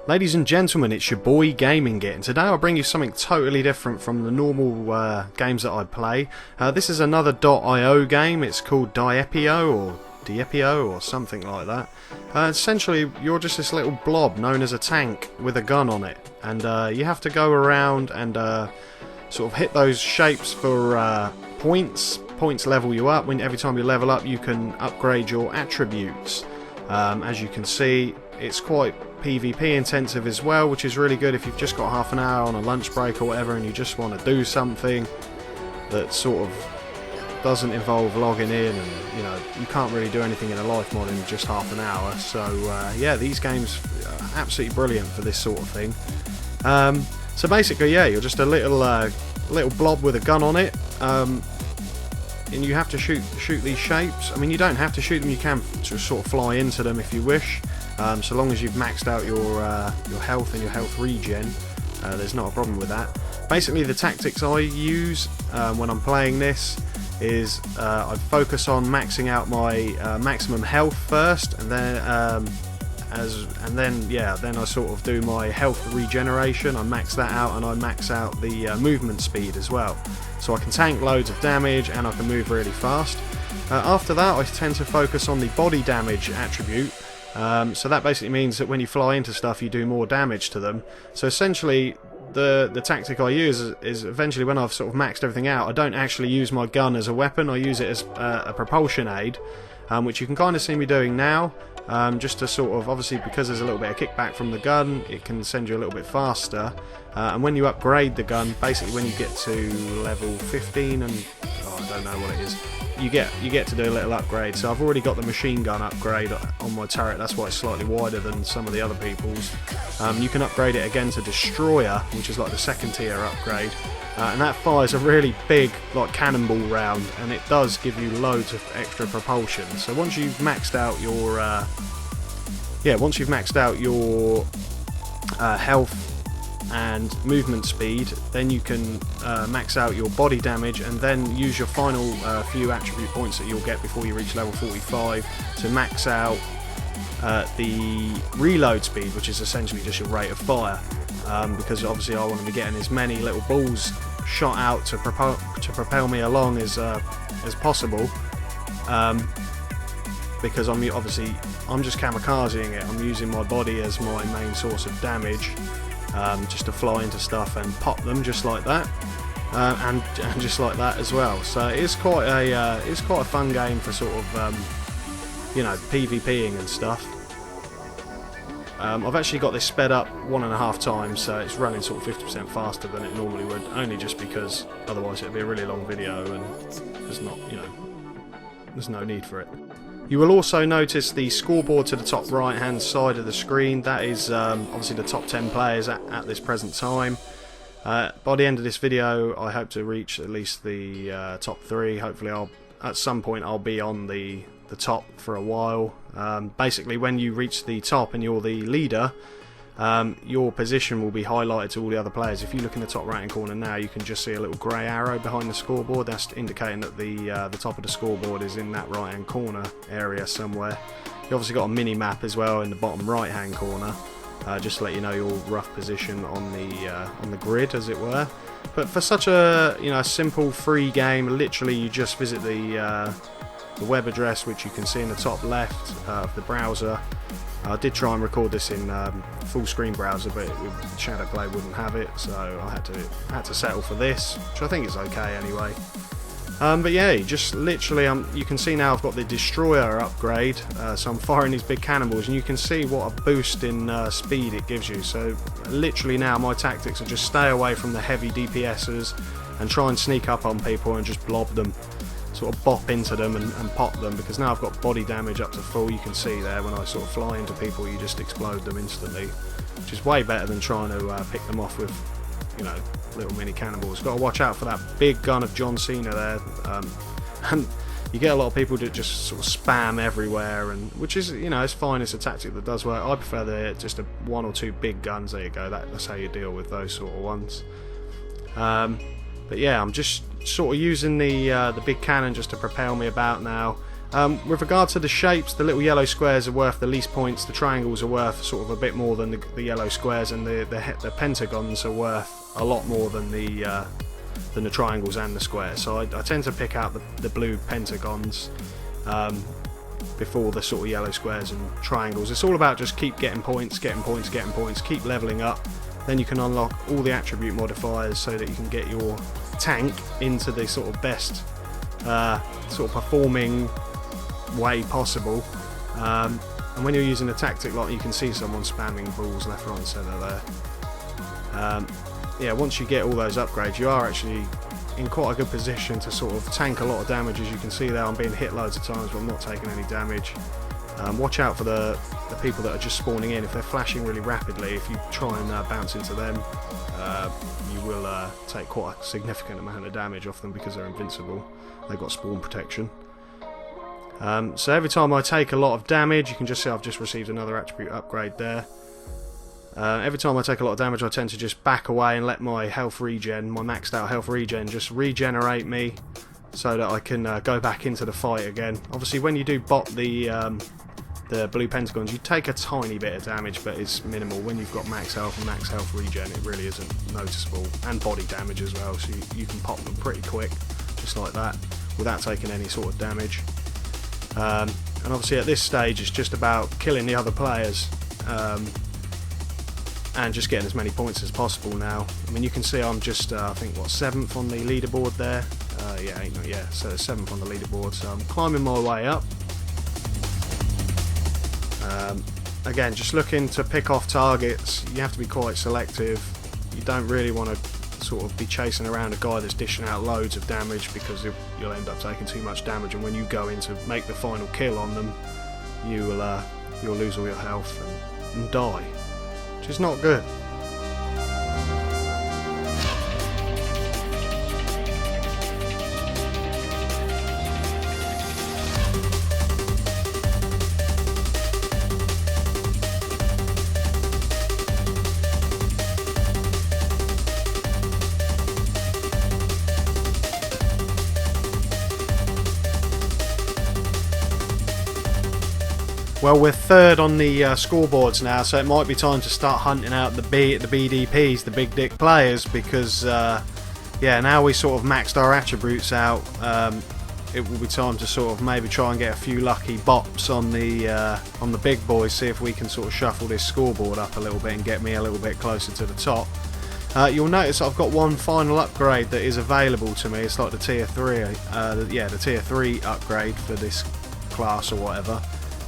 Ladies and gentlemen, it's your boy GaminGit, and today I'll bring you something totally different from the normal games that I play. This is another .io game. It's called Diepio or something like that. Essentially, you're just this little blob known as a tank with a gun on it, and you have to go around and sort of hit those shapes for points. Points level you up. Every time you level up, you can upgrade your attributes. As you can see, it's quite PvP intensive as well, which is really good if you've just got half an hour on a lunch break or whatever and you just want to do something that sort of doesn't involve logging in, and you can't really do anything in a life mod in just half an hour. So yeah, these games are absolutely brilliant for this sort of thing. So basically, yeah, you're just a little blob with a gun on it, and you have to shoot these shapes. I mean, you don't have to shoot them, you can just sort of fly into them if you wish. So long as you've maxed out your health and your health regen, there's not a problem with that. Basically, the tactics I use when I'm playing this is I focus on maxing out my maximum health first, and then then I sort of do my health regeneration. I max that out, and I max out the movement speed as well, so I can tank loads of damage and I can move really fast. After that, I tend to focus on the body damage attribute. So that basically means that when you fly into stuff, you do more damage to them. So essentially, the tactic I use is eventually, when I've sort of maxed everything out, I don't actually use my gun as a weapon. I use it as a propulsion aid, which you can kind of see me doing now. Just to sort of, obviously, because there's a little bit of kickback from the gun, it can send you a little bit faster. And when you upgrade the gun, basically when you get to level 15 and I don't know what it is, you get to do a little upgrade. So I've already got the machine gun upgrade on my turret. That's why it's slightly wider than some of the other people's. You can upgrade it again to destroyer, which is like the second tier upgrade, and that fires a really big like cannonball round, and it does give you loads of extra propulsion. So once you've maxed out your health and movement speed, then you can max out your body damage, and then use your final few attribute points that you'll get before you reach level 45 to max out the reload speed, which is essentially just your rate of fire, because obviously I want to be getting as many little balls shot out to propel me along as possible, because I'm just kamikazing it. I'm using my body as my main source of damage, just to fly into stuff and pop them just like that, and just like that as well. So it's quite a fun game for sort of PvPing and stuff. I've actually got this sped up 1.5 times, so it's running sort of 50% faster than it normally would, only just because otherwise it'd be a really long video and there's no need for it. You will also notice the scoreboard to the top right hand side of the screen. That is obviously the top 10 players at this present time. By the end of this video, I hope to reach at least the top 3. Hopefully at some point I'll be on the top for a while. Basically, when you reach the top and you're the leader, your position will be highlighted to all the other players. If you look in the top right hand corner now, you can just see a little grey arrow behind the scoreboard. That's indicating that the top of the scoreboard is in that right hand corner area somewhere. You obviously got a mini map as well in the bottom right hand corner, just to let you know your rough position on the grid, as it were. But for such a simple free game, literally you just visit the web address, which you can see in the top left of the browser. I did try and record this in full screen browser, but Shadowplay wouldn't have it, so I had to settle for this, which I think is okay anyway. But yeah, just literally, you can see now I've got the destroyer upgrade, so I'm firing these big cannonballs, and you can see what a boost in speed it gives you. So literally now my tactics are just stay away from the heavy DPSs and try and sneak up on people and just blob them. Sort of bop into them and pop them, because now I've got body damage up to full. You can see there when I sort of fly into people, you just explode them instantly, which is way better than trying to pick them off with little mini cannonballs. Got to watch out for that big gun of John Cena there, and you get a lot of people that just sort of spam everywhere, and which is it's fine. It's a tactic that does work. I prefer just one or two big guns. There you go. That's how you deal with those sort of ones. But yeah, I'm just sort of using the big cannon just to propel me about now. With regard to the shapes, the little yellow squares are worth the least points, the triangles are worth sort of a bit more than the yellow squares, and the pentagons are worth a lot more than the triangles and the squares. So I tend to pick out the blue pentagons before the sort of yellow squares and triangles. It's all about just keep getting points, keep leveling up. Then you can unlock all the attribute modifiers so that you can get your tank into the sort of best sort of performing way possible. And when you're using a tactic like, you can see someone spamming balls left, right and centre there. Yeah, once you get all those upgrades, you are actually in quite a good position to sort of tank a lot of damage. As you can see there, I'm being hit loads of times but I'm not taking any damage. Watch out for the people that are just spawning in. If they're flashing really rapidly, if you try and bounce into them, you will take quite a significant amount of damage off them because they're invincible. They've got spawn protection. So every time I take a lot of damage, you can just see I've just received another attribute upgrade there. Every time I take a lot of damage, I tend to just back away and let my health regen, my maxed out health regen, just regenerate me so that I can go back into the fight again. Obviously when you do bot the blue pentagons, you take a tiny bit of damage, but it's minimal. When you've got max health and max health regen, it really isn't noticeable. And body damage as well, so you can pop them pretty quick, just like that, without taking any sort of damage. And obviously at this stage it's just about killing the other players and just getting as many points as possible now. I mean, you can see I'm just I think what, 7th on the leaderboard there. Yeah, so 7th on the leaderboard, so I'm climbing my way up. Again, just looking to pick off targets. You have to be quite selective. You don't really want to sort of be chasing around a guy that's dishing out loads of damage, because you'll end up taking too much damage, and when you go in to make the final kill on them, you'll lose all your health and die, which is not good. Well, we're 3rd on the scoreboards now, so it might be time to start hunting out the BDPs, the big dick players, because yeah, now we sort of maxed our attributes out. It will be time to sort of maybe try and get a few lucky bops on the big boys, see if we can sort of shuffle this scoreboard up a little bit and get me a little bit closer to the top. You'll notice I've got one final upgrade that is available to me. It's like the tier 3, the tier 3 upgrade for this class or whatever.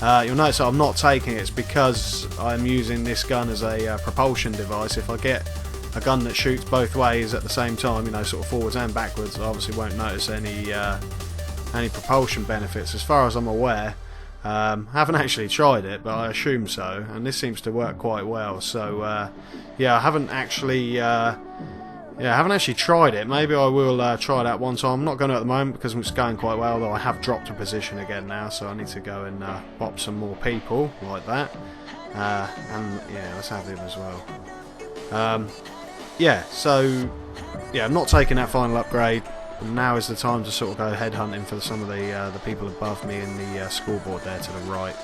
You'll notice that I'm not taking it. It's because I'm using this gun as a propulsion device. If I get a gun that shoots both ways at the same time, you know, sort of forwards and backwards, I obviously won't notice any propulsion benefits, as far as I'm aware. I haven't actually tried it, but I assume so, and this seems to work quite well. So yeah, I haven't actually tried it. Maybe I will try that one time. I'm not going to at the moment because it's going quite well, though I have dropped a position again now, so I need to go and bop some more people like that. And yeah, let's have him as well. Yeah, so yeah, I'm not taking that final upgrade. Now is the time to sort of go headhunting for some of the people above me in the scoreboard there to the right.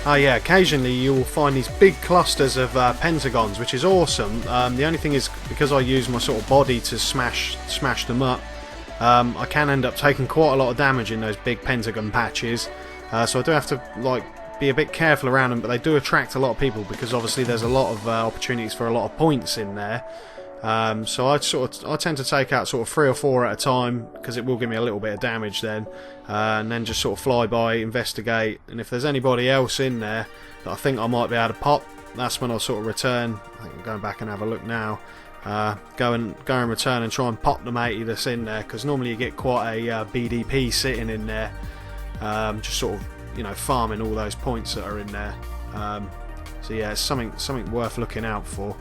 Oh yeah, occasionally you will find these big clusters of pentagons, which is awesome. The only thing is, because I use my sort of body to smash them up, I can end up taking quite a lot of damage in those big pentagon patches. So I do have to like be a bit careful around them, but they do attract a lot of people because obviously there's a lot of opportunities for a lot of points in there. So I tend to take out sort of 3 or 4 at a time, because it will give me a little bit of damage then, and then just sort of fly by, investigate, and if there's anybody else in there that I think I might be able to pop, that's when I'll sort of return. I think I'm going back and have a look now. Go and return and try and pop the matey that's in there, because normally you get quite a BDP sitting in there, just sort of, you know, farming all those points that are in there. So yeah, it's something worth looking out for.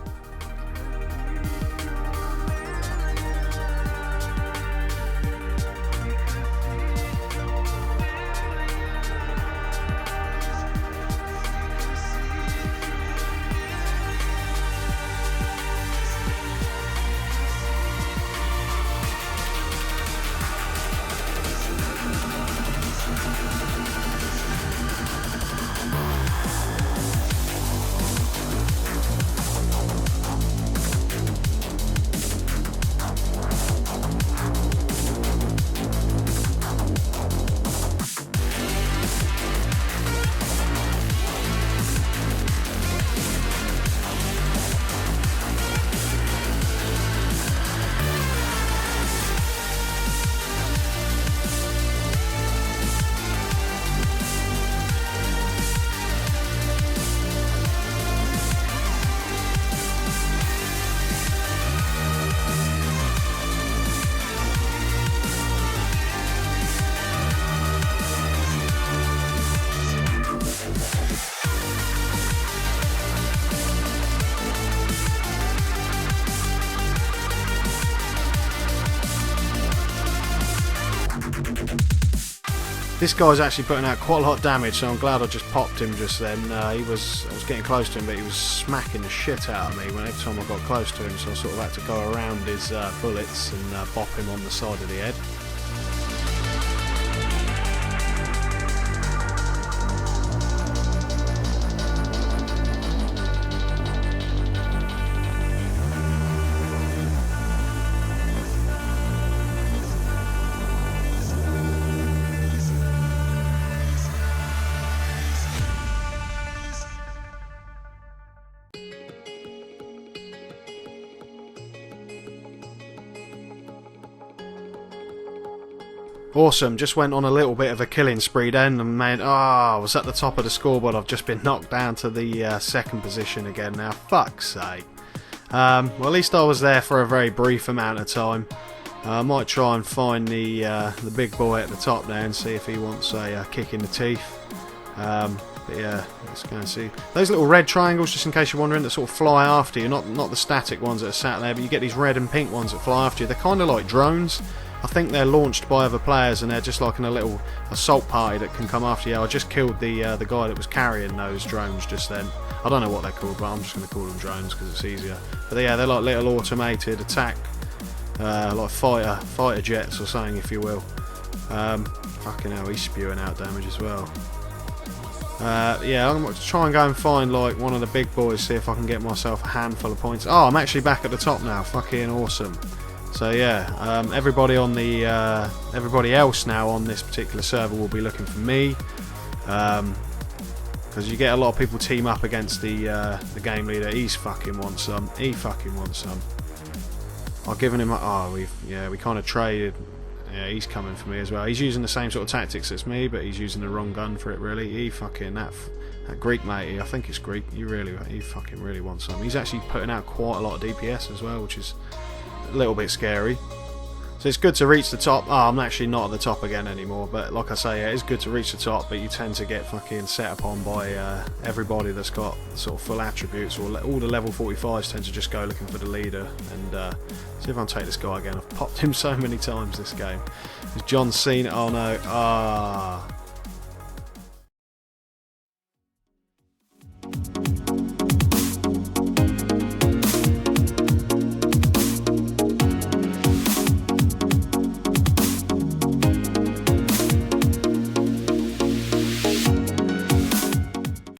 This guy's actually putting out quite a lot of damage, so I'm glad I just popped him just then. I was getting close to him, but he was smacking the shit out of me every time I got close to him, so I sort of had to go around his bullets and bop him on the side of the head. Awesome, just went on a little bit of a killing spree then and made, I was at the top of the scoreboard. I've just been knocked down to the second position again now, fuck's sake. Well, at least I was there for a very brief amount of time. I might try and find the big boy at the top there and see if he wants a kick in the teeth. But yeah, let's go and see. Those little red triangles, just in case you're wondering, that sort of fly after you, not the static ones that are sat there, but you get these red and pink ones that fly after you. They're kind of like drones. I think they're launched by other players, and they're just like in a little assault party that can come after you. I just killed the guy that was carrying those drones just then. I don't know what they're called, but I'm just going to call them drones because it's easier. But yeah, they're like little automated attack, like fighter jets or something, if you will. Fucking hell, he's spewing out damage as well. Yeah, I'm going to try and go and find like one of the big boys, see if I can get myself a handful of points. Oh, I'm actually back at the top now. Fucking awesome. So yeah, everybody else now on this particular server will be looking for me, because you get a lot of people team up against the game leader. He's fucking wants some. He fucking wants some. I've given him. We kind of traded. Yeah, he's coming for me as well. He's using the same sort of tactics as me, but he's using the wrong gun for it. Really, he fucking that Greek matey. I think it's Greek. He fucking really wants some. He's actually putting out quite a lot of DPS as well, which is a little bit scary. So it's good to reach the top. I'm actually not at the top again anymore, but like I say, yeah, it's good to reach the top, but you tend to get fucking set upon by everybody that's got sort of full attributes, or all the level 45s tend to just go looking for the leader. And see if I can take this guy again. I've popped him so many times this game. It's John Cena. Oh no.